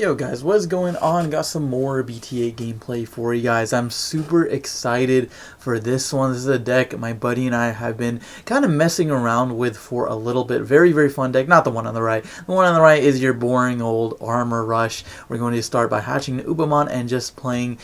Yo guys, what is going on? Got some more BT8 gameplay for you guys. I'm super excited for this one. This is a deck my buddy and I have been kind of messing around with for a little bit. Very, very fun deck. Not the one on the right. The one on the right is your boring old Armor Rush. We're going to start by hatching the Veemon and just playing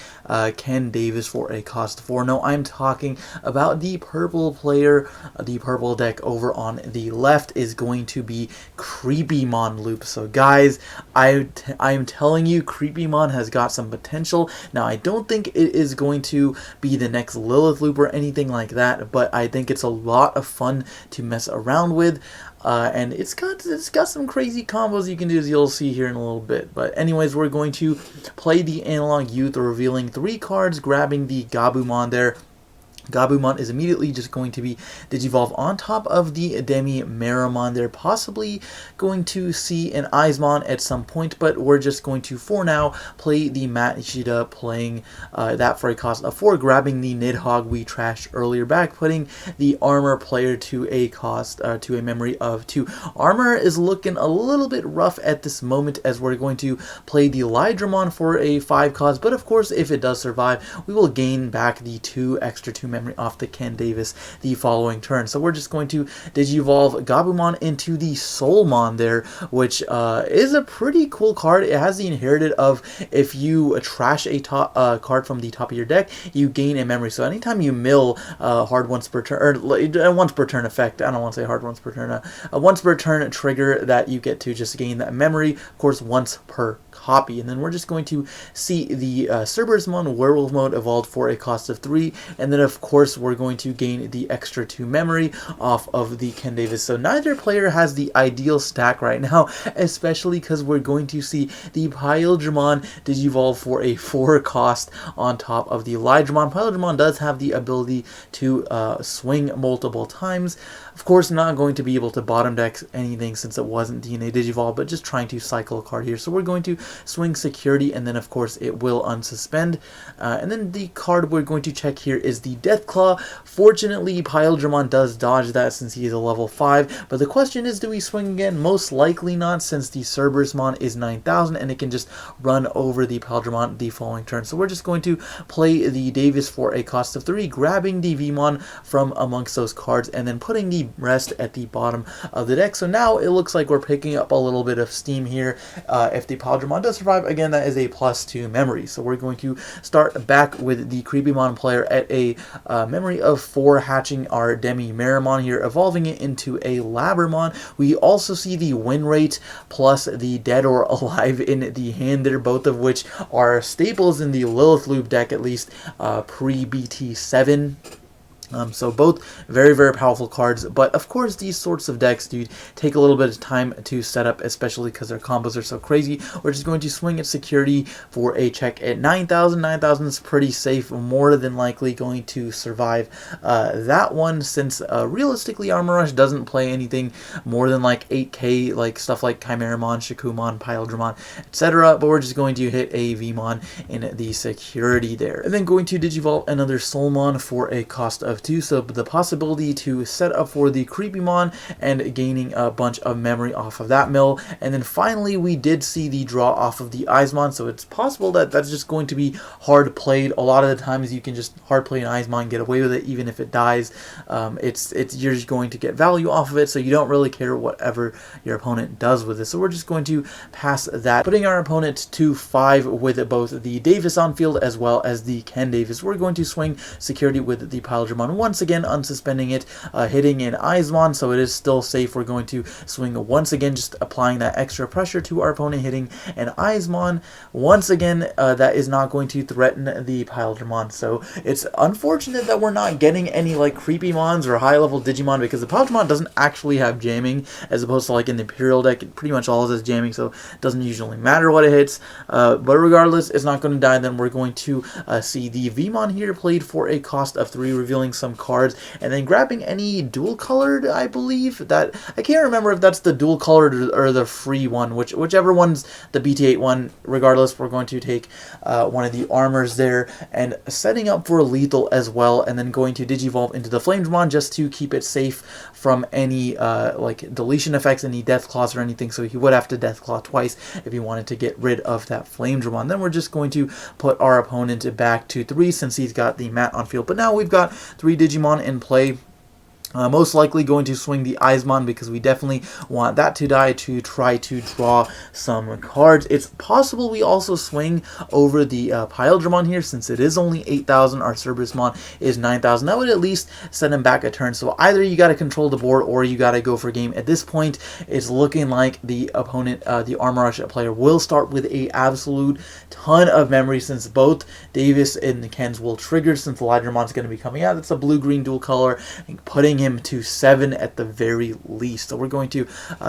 Ken Davis for a cost 4. No, I'm talking about the purple player. The purple deck over on the left is going to be Creepymon loop. So guys, I'm telling you, Creepymon has got some potential. Now, I don't think it is going to be the next Lilith loop or anything like that, but I think it's a lot of fun to mess around with. And it's got some crazy combos you can do, as you'll see here in a little bit. But anyways, we're going to play the Analog Youth, revealing 3 cards, grabbing the Gabumon there. Gabumon is immediately just going to be Digivolve on top of the Demi-Meramon. They're possibly going to see an Izemon at some point, but we're just going to, for now, play the Matt Ishida, playing that for a cost of 4, grabbing the Nidhogg we trashed earlier back, putting the Armor player to a cost, to a memory of 2. Armor is looking a little bit rough at this moment, as we're going to play the Lydramon for a 5 cost, but of course, if it does survive, we will gain back the 2 extra 2 memory off the Ken Davis the following turn. So we're just going to Digivolve Gabumon into the Soulmon there, which is a pretty cool card. It has the inherited of, if you trash a card from the top of your deck, you gain a memory. So anytime you mill hard once per turn, or once per turn effect, I don't want to say hard once per turn, a once per turn trigger that you get to just gain that memory, of course, once per copy. And then we're just going to see the Cerberusmon Werewolf mode evolved for a cost of 3, and then of course we're going to gain the extra 2 memory off of the Ken Davis. So neither player has the ideal stack right now, especially because we're going to see the Pyledramon Digivolve for a 4 cost on top of the Lydramon. Pyledramon does have the ability to swing multiple times. Of course, not going to be able to bottom deck anything since it wasn't DNA Digivolve, but just trying to cycle a card here. So we're going to swing Security, and then of course it will unsuspend. And then the card we're going to check here is the Deathclaw. Fortunately, Pyledramon does dodge that since he is a level 5, but the question is, do we swing again? Most likely not, since the Cerberusmon is 9,000 and it can just run over the Pyledramon the following turn. So we're just going to play the Davis for a cost of 3, grabbing the Veemon from amongst those cards and then putting the rest at the bottom of the deck. So now it looks like we're picking up a little bit of steam here. If the Pyledramon does survive, again, that is a +2 memory. So we're going to start back with the Creepymon player at a memory of 4, hatching our Demi-Meramon here, evolving it into a Labramon. We also see the win rate plus the Dead or Alive in the hand there, both of which are staples in the Lilith Loop deck, at least pre-BT7. So both very, very powerful cards, but of course these sorts of decks do take a little bit of time to set up, especially because their combos are so crazy. We're just going to swing at Security for a check at 9,000. 9,000 is pretty safe, more than likely going to survive that one, since realistically Armor Rush doesn't play anything more than like 8k, like stuff like Chimeramon, Shakumon, Pyledramon, etc. But we're just going to hit a Veemon in the Security there, and then going to Digivolve another Soulmon for a cost of 2, so the possibility to set up for the Creepymon and gaining a bunch of memory off of that mill. And then finally we did see the draw off of the Izemon, so it's possible that that's just going to be hard played. A lot of the times you can just hard play an Izemon and get away with it, even if it dies. You're just going to get value off of it, so you don't really care whatever your opponent does with it. So we're just going to pass that, putting our opponent to 5 with both the Davis on field as well as the Ken Davis. We're going to swing Security with the Pyledramon, once again unsuspending it, hitting an Izemon, so it is still safe. We're going to swing once again, just applying that extra pressure to our opponent, hitting an Izemon. Once again, that is not going to threaten the Pyledramon. So it's unfortunate that we're not getting any like Creepymons or high level Digimon, because the Pyledramon doesn't actually have jamming, as opposed to like in the Imperial deck, it pretty much all has jamming, so it doesn't usually matter what it hits. But regardless, it's not going to die. Then we're going to see the Veemon here played for a cost of 3, revealing some cards, and then grabbing any dual colored, I believe. That I can't remember if that's the dual colored or the free one, whichever one's the BT8 one. Regardless, we're going to take one of the armors there and setting up for lethal as well, and then going to Digivolve into the Flamedramon just to keep it safe from any like deletion effects, any death claws or anything. So he would have to death claw twice if he wanted to get rid of that Flamedramon. Then we're just going to put our opponent back to 3 since he's got the mat on field. But now we've got 3 Digimon in play. Most likely going to swing the Eismon because we definitely want that to die to try to draw some cards. It's possible we also swing over the Pyledramon here since it is only 8,000. Our Cerberusmon is 9,000. That would at least send him back a turn. So either you got to control the board or you got to go for game. At this point, it's looking like the opponent, the Armor Rush player, will start with a absolute ton of memory since both Davis and Ken's will trigger since the Lydramon's going to be coming out. That's a blue-green dual color, and putting him to 7 at the very least. So we're going to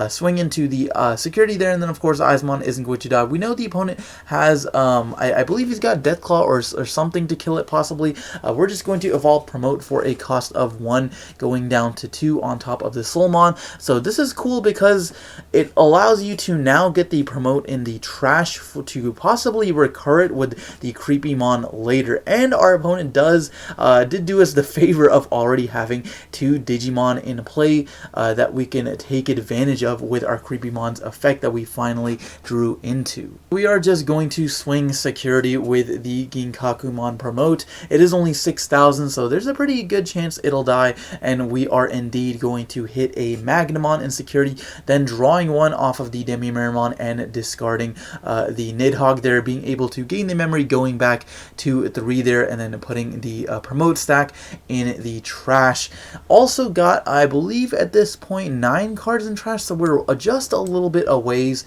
swing into the security there, and then of course Eismon isn't going to die. We know the opponent has, I believe he's got Deathclaw or something to kill it possibly. We're just going to evolve Promote for a cost of 1, going down to 2 on top of the Soulmon. So this is cool because it allows you to now get the Promote in the trash to possibly recur it with the Creepymon later. And our opponent did do us the favor of already having 2 Digimon in play that we can take advantage of with our Creepymon's effect that we finally drew into. We are just going to swing security with the Ginkakumon Promote. It is only 6,000, so there's a pretty good chance it'll die, and we are indeed going to hit a Magnamon in security, then drawing 1 off of the Demimeramon and discarding the Nidhogg there, being able to gain the memory, going back to 3 there, and then putting the Promote stack in the trash. Also got, I believe at this point, 9 cards in trash, so we're just a little bit a ways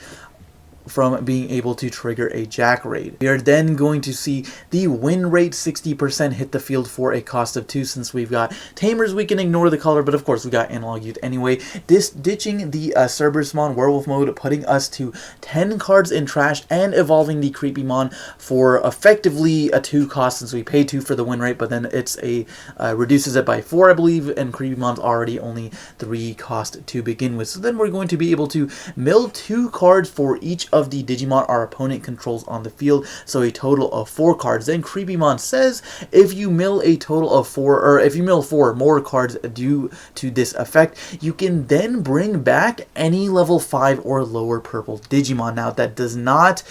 from being able to trigger a Jack Raid. We are then going to see the win rate 60% hit the field for a cost of 2. Since we've got Tamers, we can ignore the color, but of course we got Analog Youth anyway. Ditching the Cerberusmon Werewolf mode, putting us to 10 cards in trash, and evolving the Creepymon for effectively a 2 cost since we pay 2 for the win rate, but then it's a reduces it by 4, I believe, and Creepymon's already only 3 cost to begin with. So then we're going to be able to mill 2 cards for each of the Digimon our opponent controls on the field, so a total of 4 cards. Then Creepymon says if you mill a total of 4, or if you mill 4 more cards due to this effect, you can then bring back any level 5 or lower purple Digimon. Now that does not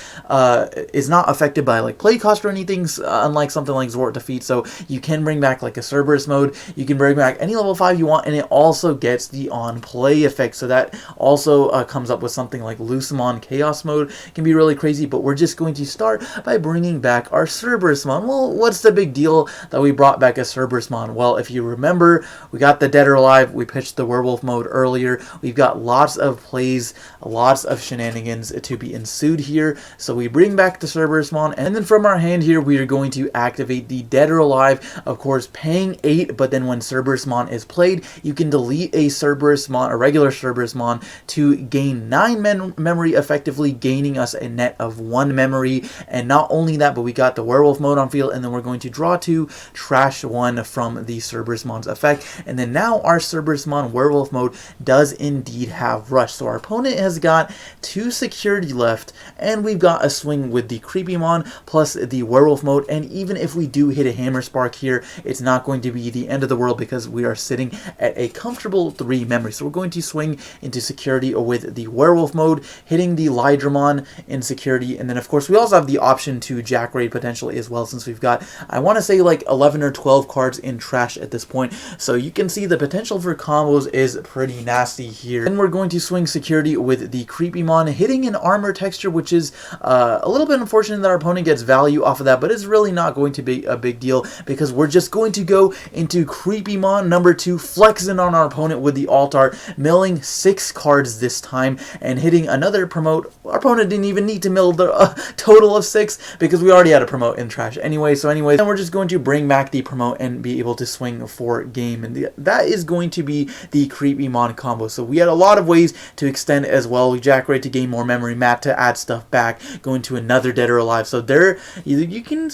is not affected by like play cost or anything, unlike something like Zort Defeat. So you can bring back like a Cerberus mode, you can bring back any level 5 you want, and it also gets the on play effect. So that also comes up with something like Lucemon Chaos mode. Can be really crazy, but we're just going to start by bringing back our Cerberusmon. Well, what's the big deal that we brought back a Cerberusmon? Well, if you remember, we got the Dead or Alive, we pitched the Werewolf mode earlier, we've got lots of plays, lots of shenanigans to be ensued here, so we bring back the Cerberusmon, and then from our hand here, we are going to activate the Dead or Alive, of course, paying 8, but then when Cerberusmon is played, you can delete a Cerberusmon, a regular Cerberusmon, to gain 9 memory, effectively gaining us a net of 1 memory. And not only that, but we got the Werewolf mode on field, and then we're going to draw 2, trash 1 from the Cerberusmon's effect, and then now our Cerberusmon Werewolf mode does indeed have Rush. So our opponent has got 2 security left, and we've got a swing with the Creepymon plus the Werewolf mode, and even if we do hit a Hammer Spark here, it's not going to be the end of the world because we are sitting at a comfortable 3 memory. So we're going to swing into security with the Werewolf mode, hitting the Lydramon in security, and then of course we also have the option to Jack Raid potentially as well, since we've got, I want to say, like 11 or 12 cards in trash at this point. So you can see the potential for combos is pretty nasty here. Then we're going to swing security with the Creepymon, hitting an armor texture, which is a little bit unfortunate that our opponent gets value off of that, but it's really not going to be a big deal because we're just going to go into Creepymon number 2, flexing on our opponent with the Alt Art, milling 6 cards this time, and hitting another promote, opponent didn't even need to mill the total of 6 because we already had a promote in trash anyway. So anyways, then we're just going to bring back the promote and be able to swing for game. And that is going to be the Creepymon combo. So we had a lot of ways to extend as well. We Jack Ray to gain more memory, Matt to add stuff back, go into another Dead or Alive. So there,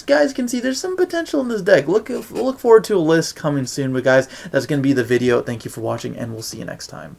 guys can see there's some potential in this deck. Look forward to a list coming soon. But guys, that's going to be the video. Thank you for watching, and we'll see you next time.